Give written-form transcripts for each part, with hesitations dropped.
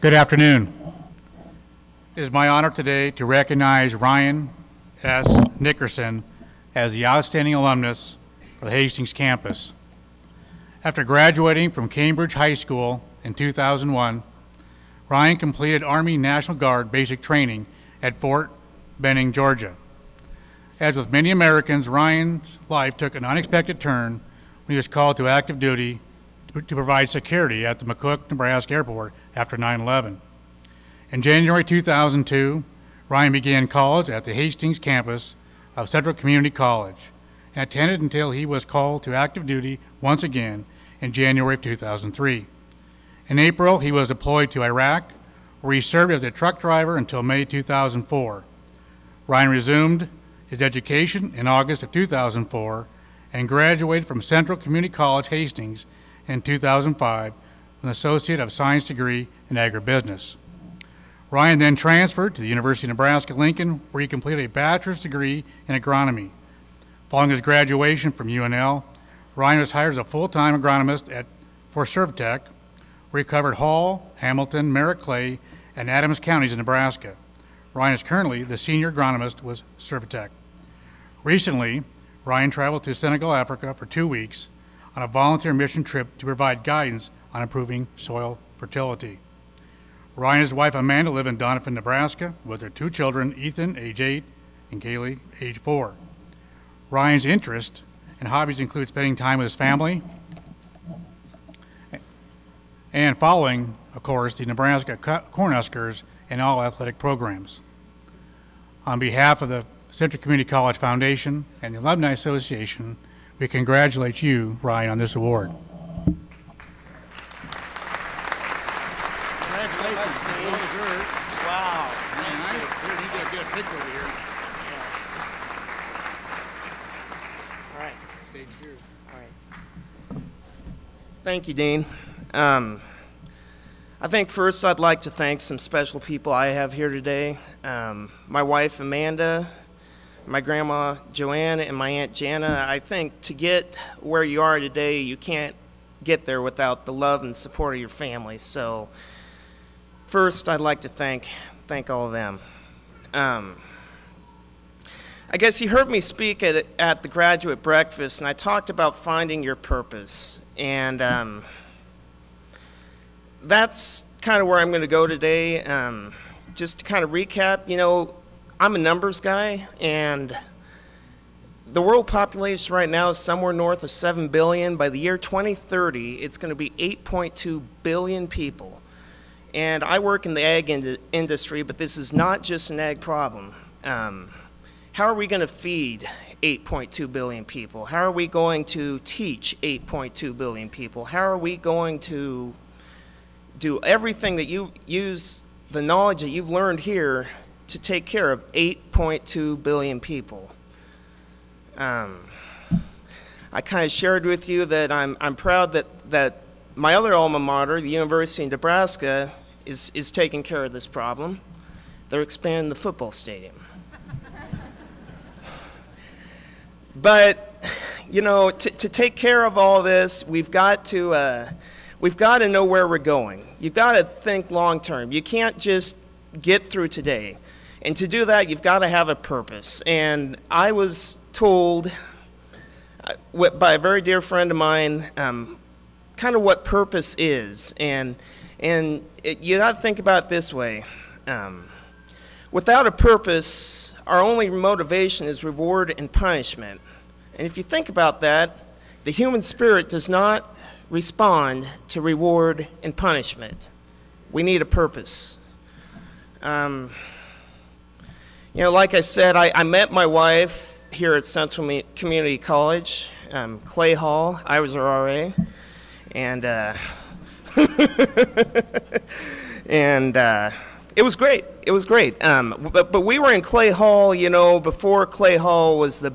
Good afternoon. It is my honor today to recognize Ryan S. Nickerson as the outstanding alumnus for the Hastings campus. After graduating from Cambridge High School in 2001, Ryan completed Army National Guard basic training at Fort Benning, Georgia. As with many Americans, Ryan's life took an unexpected turn when he was called to active duty to provide security at the McCook, Nebraska airport after 9/11. In January 2002, Ryan began college at the Hastings campus of Central Community College and attended until he was called to active duty once again in January of 2003. In April, he was deployed to Iraq, where he served as a truck driver until May 2004. Ryan resumed his education in August of 2004 and graduated from Central Community College Hastings in 2005 with an Associate of Science degree in agribusiness. Ryan then transferred to the University of Nebraska-Lincoln, where he completed a bachelor's degree in agronomy. Following his graduation from UNL, Ryan was hired as a full-time agronomist for Servi-Tech, where he covered Hall, Hamilton, Merritt Clay, and Adams counties in Nebraska. Ryan is currently the senior agronomist with Servi-Tech. Recently, Ryan traveled to Senegal, Africa for 2 weeks on a volunteer mission trip to provide guidance on improving soil fertility. Ryan and his wife Amanda live in Doniphan, Nebraska, with their 2 children, Ethan, age 8, and Kaylee, age 4. Ryan's interests and hobbies include spending time with his family and following, of course, the Nebraska Cornhuskers and all athletic programs. On behalf of the Central Community College Foundation and the Alumni Association, we congratulate you, Ryan, on this award. Congratulations, Dave. Wow. Very nice. Here, you get a good picture over here. All right. Stage yours. All right. Thank you, Dean. I think first I'd like to thank some special people I have here today. My wife, Amanda, my grandma, Joanne, and my Aunt Jana. I think to get where you are today, you can't get there without the love and support of your family. So first, I'd like to thank all of them. I guess you heard me speak at the graduate breakfast, and I talked about finding your purpose. And that's kind of where I'm going to go today. Just to kind of recap, you know, I'm a numbers guy, and the world population right now is somewhere north of 7 billion. By the year 2030, it's going to be 8.2 billion people. And I work in the ag industry, but this is not just an ag problem. How are we going to feed 8.2 billion people? How are we going to teach 8.2 billion people? How are we going to do everything that you use the knowledge that you've learned here to take care of 8.2 billion people? I kind of shared with you that I'm proud that my other alma mater, the University of Nebraska, is taking care of this problem. They're expanding the football stadium. But, you know, to take care of all this, we've got to know where we're going. You've got to think long term. You can't just get through today. And to do that, you've got to have a purpose. And I was told by a very dear friend of mine kind of what purpose is. And you got to think about it this way. Without a purpose, our only motivation is reward and punishment. And if you think about that, the human spirit does not respond to reward and punishment. We need a purpose. You know, like I said, I met my wife here at Central Community College, Clay Hall. I was her RA, and it was great. It was great. But we were in Clay Hall, you know, before Clay Hall was the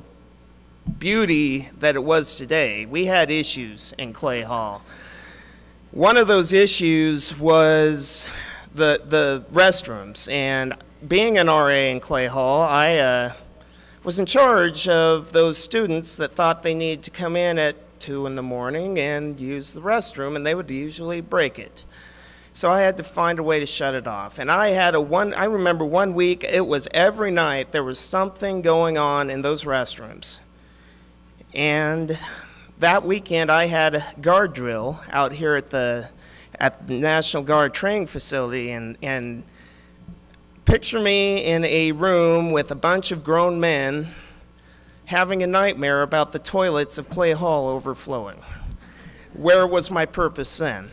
beauty that it was today. We had issues in Clay Hall. One of those issues was the restrooms, and being an RA in Clay Hall, I was in charge of those students that thought they needed to come in at 2 in the morning and use the restroom, and they would usually break it. So I had to find a way to shut it off. And I remember one week, it was every night there was something going on in those restrooms. And that weekend I had a guard drill out here at the National Guard training facility, and picture me in a room with a bunch of grown men having a nightmare about the toilets of Clay Hall overflowing. Where was my purpose then?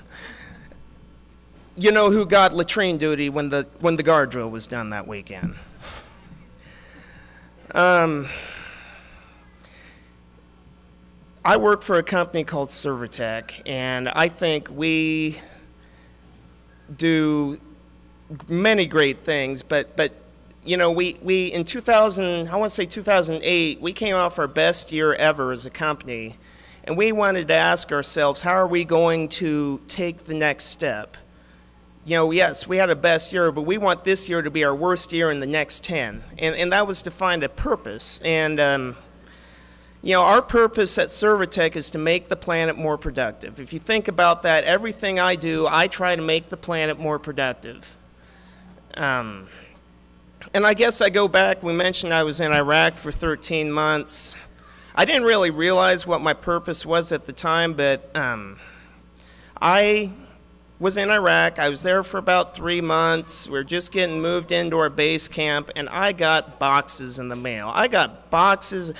You know who got latrine duty when the guard drill was done that weekend? I work for a company called Servi-Tech, and I think we do many great things, but you know, we in 2000, I want to say 2008, we came off our best year ever as a company, and we wanted to ask ourselves, how are we going to take the next step? You know, yes, we had a best year, but we want this year to be our worst year in the next 10. And that was to find a purpose. And, you know, our purpose at Servi-Tech is to make the planet more productive. If you think about that, everything I do, I try to make the planet more productive. And I guess I go back, we mentioned I was in Iraq for 13 months. I didn't really realize what my purpose was at the time, but I was in Iraq. I was there for about 3 months. We were just getting moved into our base camp, and I got boxes in the mail. I got boxes.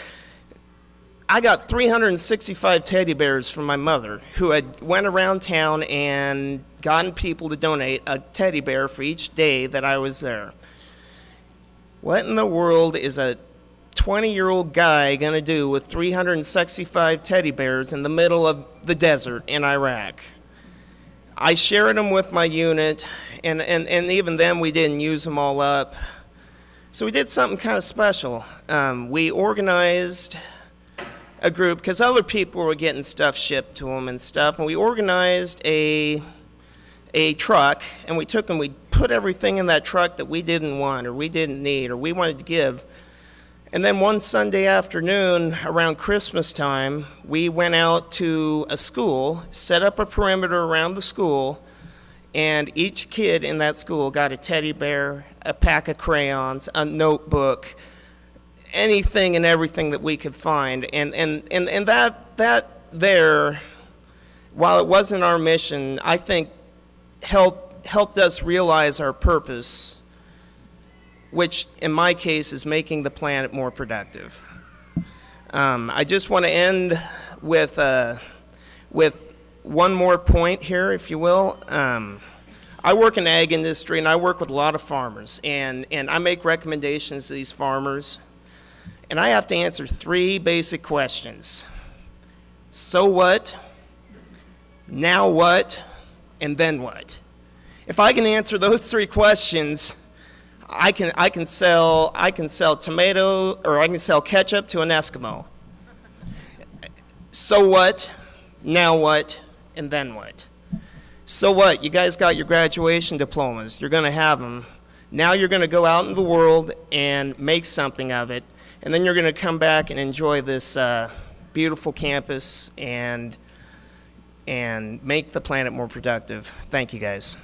I got 365 teddy bears from my mother, who had went around town and gotten people to donate a teddy bear for each day that I was there. What in the world is a 20-year-old guy going to do with 365 teddy bears in the middle of the desert in Iraq? I shared them with my unit, and even then we didn't use them all up. So we did something kind of special. We organized a group, because other people were getting stuff shipped to them and stuff, and we organized a truck, and we took and we put everything in that truck that we didn't want or we didn't need or we wanted to give. And then one Sunday afternoon around Christmas time, we went out to a school, set up a perimeter around the school, and each kid in that school got a teddy bear, a pack of crayons, a notebook, anything and everything that we could find. And that there, while it wasn't our mission, I think helped us realize our purpose, which in my case is making the planet more productive. I just want to end with one more point here, if you will. I work in the ag industry, and I work with a lot of farmers, and I make recommendations to these farmers, and I have to answer 3 basic questions. So what? Now what? And then what? If I can answer those 3 questions, I can sell tomato, or I can sell ketchup to an Eskimo. So what? Now what? And then what? So what? You guys got your graduation diplomas. You're going to have them. Now you're going to go out in the world and make something of it, and then you're going to come back and enjoy this beautiful campus and make the planet more productive. Thank you, guys.